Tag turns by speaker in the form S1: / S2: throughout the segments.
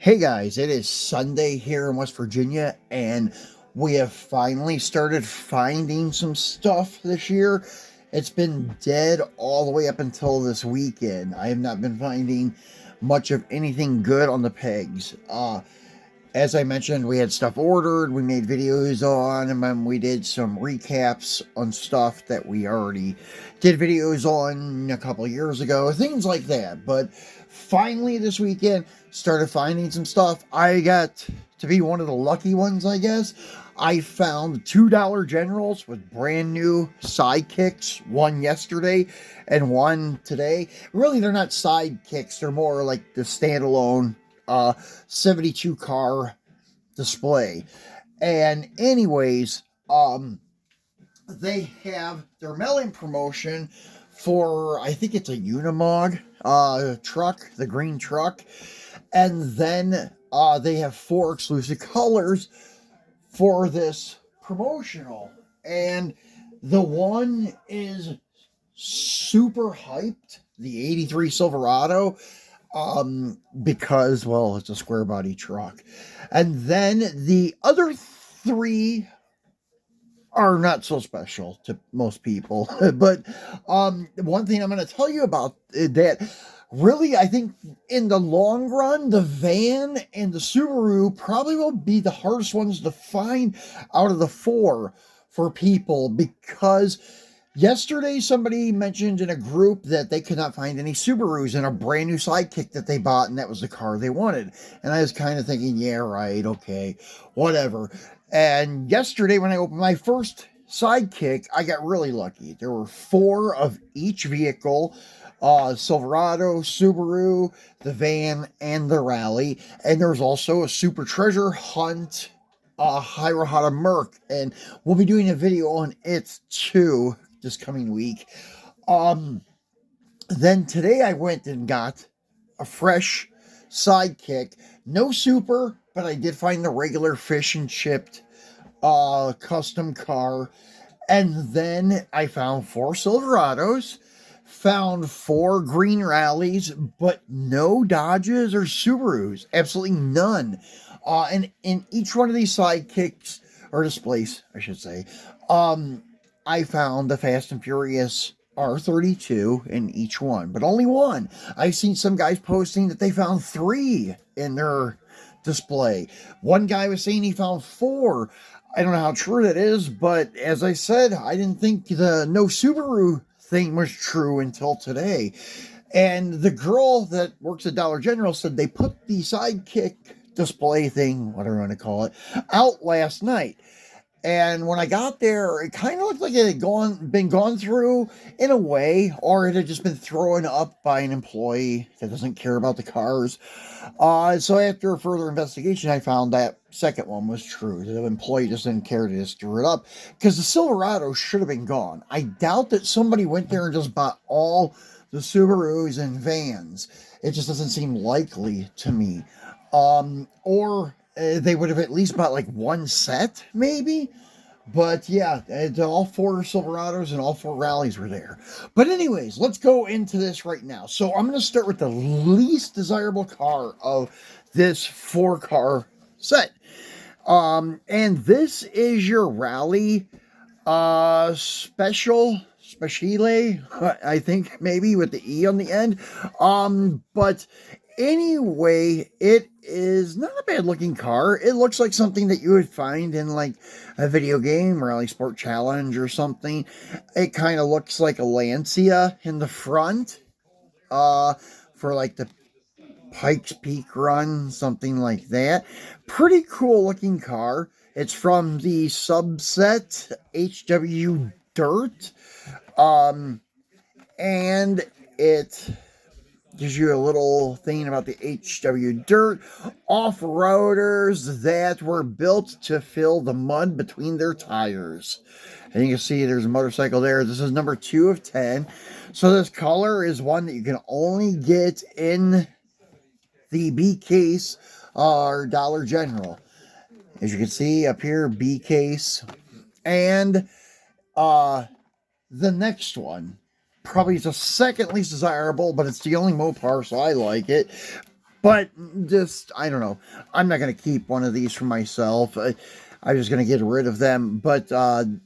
S1: Hey guys, it is Sunday here in West Virginia, and we have finally started finding some stuff this year. It's been dead all the way up until this weekend. I have not been finding much of anything good on the pegs. As I mentioned, we had stuff ordered, we made videos on, and then we did some recaps on stuff that we already did videos on a couple of years ago, things like that. But finally, this weekend, started finding some stuff. I got to be one of the lucky ones, I guess. I found $2 Generals with brand new sidekicks, one yesterday and one today. Really, they're not sidekicks, they're more like the standalone 72 car display. And anyways, they have their mailing promotion for, I think it's a Unimog truck, the green truck. And then they have 4 exclusive colors for this promotional. And the one is super hyped, the 83 Silverado, because, well, it's a square body truck. And then the other 3 are not so special to most people. But one thing I'm going to tell you about that really, I think in the long run, the van and the Subaru probably will be the hardest ones to find out of the 4 for people, because yesterday somebody mentioned in a group that they could not find any Subarus in a brand new Sidekick that they bought, and that was the car they wanted. And I was kind of thinking, yeah, right, okay, whatever. And yesterday when I opened my first Sidekick, I got really lucky. There were 4 of each vehicle, Silverado, Subaru, the van, and the Rally. And there was also a Super Treasure Hunt Hirahata Merc, and we'll be doing a video on it too this coming week. Then today I went and got a fresh Sidekick. No Super, but I did find the regular fish and chipped custom car. And then I found 4 Silverados, found 4 green Rallies, but no Dodges or Subarus. Absolutely none. And in each one of these sidekicks, or displays, I should say, I found the Fast and Furious R32 in each one, but only one. I've seen some guys posting that they found 3 in their display. One guy was saying he found 4. I don't know how true that is, but as I said, I didn't think the no Subaru thing was true until today. And the girl that works at Dollar General said they put the Sidekick display thing, whatever you want to call it, out last night. And when I got there, it kind of looked like it had been gone through in a way, or it had just been thrown up by an employee that doesn't care about the cars. So after further investigation, I found that second one was true. The employee just didn't care to just throw it up, because the Silverado should have been gone. I doubt that somebody went there and just bought all the Subarus and vans. It just doesn't seem likely to me. Or they would have at least bought like one set, maybe. But yeah, all 4 Silverados and all 4 Rallies were there. But anyways, let's go into this right now. So I'm going to start with the least desirable car of this 4-car set. And this is your Rally Speciale, I think, maybe with the E on the end. But anyway, it is not a bad looking car. It looks like something that you would find in like a video game, Rally Sport Challenge or something. It kind of looks like a Lancia in the front, for like the Pikes Peak run, something like that. Pretty cool looking car. It's from the subset HW Dirt. And it gives you a little thing about the HW Dirt off-roaders that were built to fill the mud between their tires. And you can see there's a motorcycle there. This is number 2 of 10. So this color is one that you can only get in the B case or Dollar General. As you can see up here, B case. And the next one probably is the second least desirable, but it's the only Mopar, so I like it. But just, I don't know. I'm not going to keep one of these for myself. I'm just going to get rid of them. But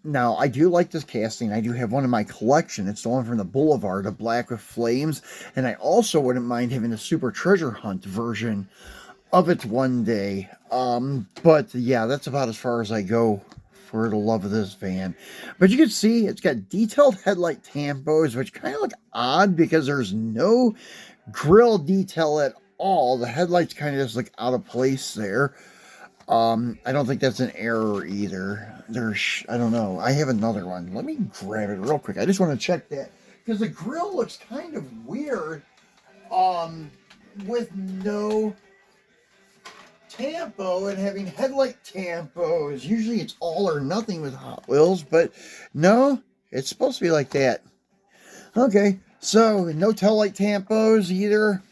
S1: now, I do like this casting. I do have one in my collection. It's the one from the Boulevard, a black with flames. And I also wouldn't mind having a Super Treasure Hunt version of it one day. But yeah, that's about as far as I go for the love of this van. But you can see it's got detailed headlight tampos, which kind of look odd because there's no grill detail at all. The headlights kind of just look out of place there. I don't think that's an error either. I don't know. I have another one. Let me grab it real quick. I just want to check that because the grill looks kind of weird. With no tampo and having headlight tampos. Usually it's all or nothing with Hot Wheels, but no, it's supposed to be like that. Okay, so no tail light tampos either.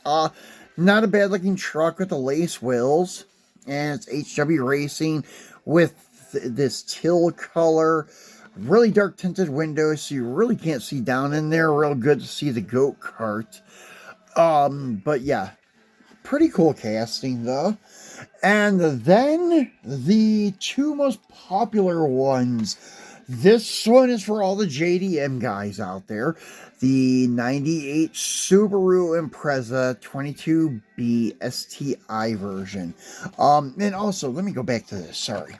S1: Not a bad looking truck with the lace wheels, and it's HW Racing with this teal color, really dark tinted windows, so you really can't see down in there. Real good to see the goat cart. But yeah, pretty cool casting though. And then the two most popular ones. This one is for all the JDM guys out there. The 98 Subaru Impreza 22B STI version. And also, let me go back to this, sorry.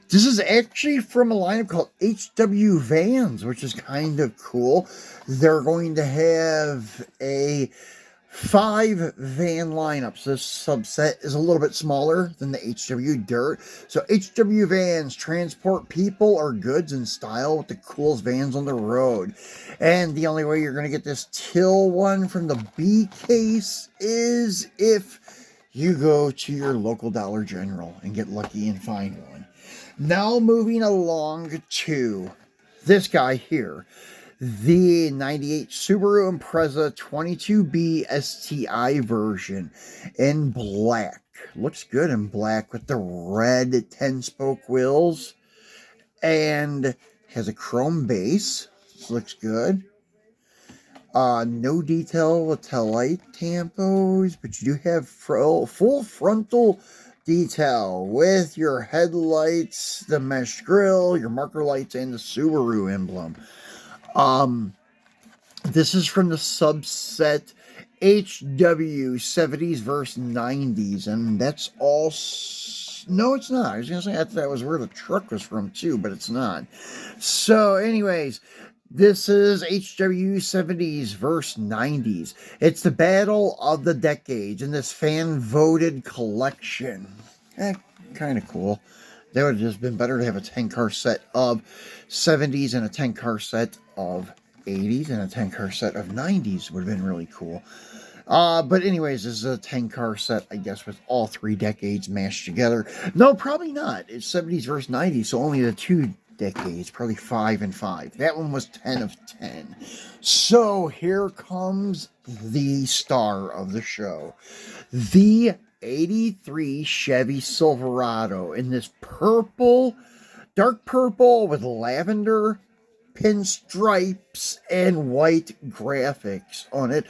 S1: This is actually from a lineup called HW Vans, which is kind of cool. They're going to have a 5 van lineups. This subset is a little bit smaller than the HW Dirt. So HW Vans transport people or goods in style with the coolest vans on the road. And the only way you're going to get this teal one from the B case is if you go to your local Dollar General and get lucky and find one. Now moving along to this guy here. The 98 Subaru Impreza 22B STI version in black. Looks good in black with the red 10-spoke wheels. And has a chrome base. This looks good. No detail with tail light tampos, but you do have full frontal detail with your headlights, the mesh grille, your marker lights, and the Subaru emblem. This is from the subset HW 70s versus 90s, and that's all. No, it's not. I was going to say that was where the truck was from too, but it's not. So, anyways, this is HW 70s versus 90s. It's the battle of the decades in this fan-voted collection. Kind of cool. That would have just been better to have a 10-car set of 70s and a 10-car set of 80s and a 10-car set of 90s would have been really cool. But anyways, this is a 10-car set, I guess, with all 3 decades mashed together. No, probably not. It's 70s versus 90s, so only the 2 decades, probably 5 and 5. That one was 10 of 10. So here comes the star of the show. The 83 Chevy Silverado in this purple, dark purple with lavender pinstripes and white graphics on it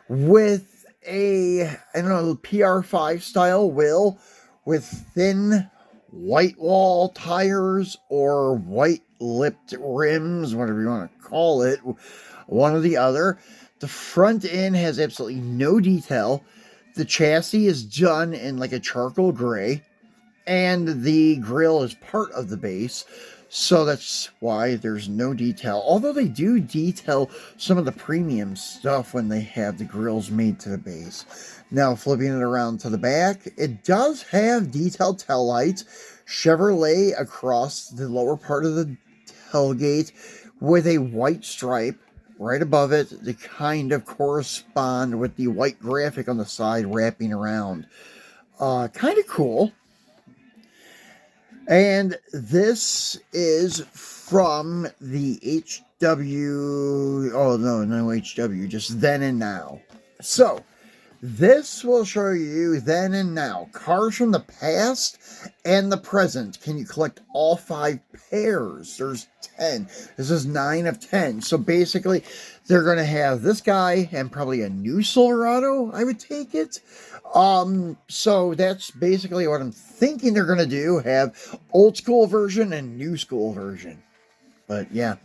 S1: with a, I don't know, PR5 style wheel with thin white wall tires or white lipped rims, whatever you want to call it, one or the other. The front end has absolutely no detail. The chassis is done in like a charcoal gray, and the grille is part of the base, so that's why there's no detail. Although they do detail some of the premium stuff when they have the grills made to the base. Now, flipping it around to the back, it does have detailed taillights, Chevrolet across the lower part of the tailgate with a white stripe right above it to kind of correspond with the white graphic on the side wrapping around. Kind of cool. And this is from the HW, oh no HW, just then and now. So, This will show you then and now cars from the past and the present. Can you collect all 5 pairs? There's 10. This is 9 of 10. So basically, they're going to have this guy and probably a new Silverado, I would take it. So that's basically what I'm thinking they're going to do, have old school version and new school version. But yeah.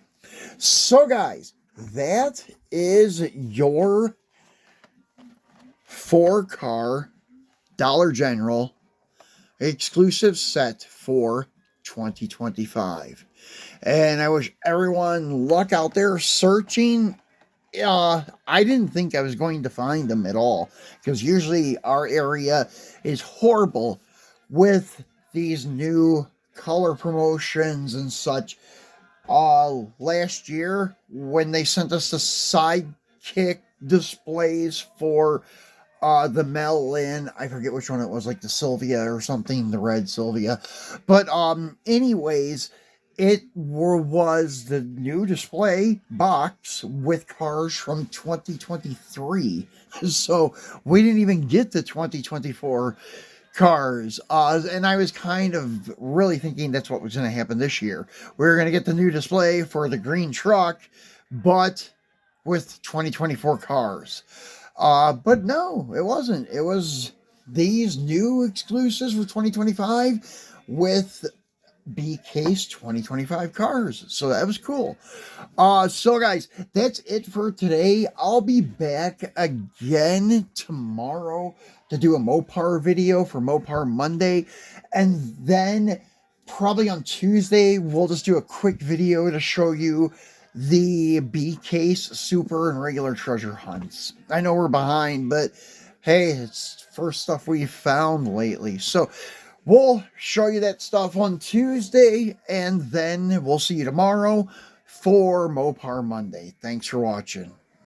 S1: So guys, that is your 4-car Dollar General exclusive set for 2025. And I wish everyone luck out there searching. I didn't think I was going to find them at all, because usually our area is horrible with these new color promotions and such. Last year when they sent us the sidekick displays for the Melon, I forget which one it was, like the Sylvia or something, the red Sylvia. But anyways, it was the new display box with cars from 2023. So we didn't even get the 2024 cars. And I was kind of really thinking that's what was going to happen this year. We were going to get the new display for the green truck, but with 2024 cars. But no, it wasn't. It was these new exclusives for 2025 with B-Case 2025 cars. So that was cool. So guys, that's it for today. I'll be back again tomorrow to do a Mopar video for Mopar Monday. And then probably on Tuesday, we'll just do a quick video to show you the B-Case super and regular treasure hunts. I know we're behind, but hey, it's first stuff we've found lately. So we'll show you that stuff on Tuesday, and then we'll see you tomorrow for Mopar Monday. Thanks for watching.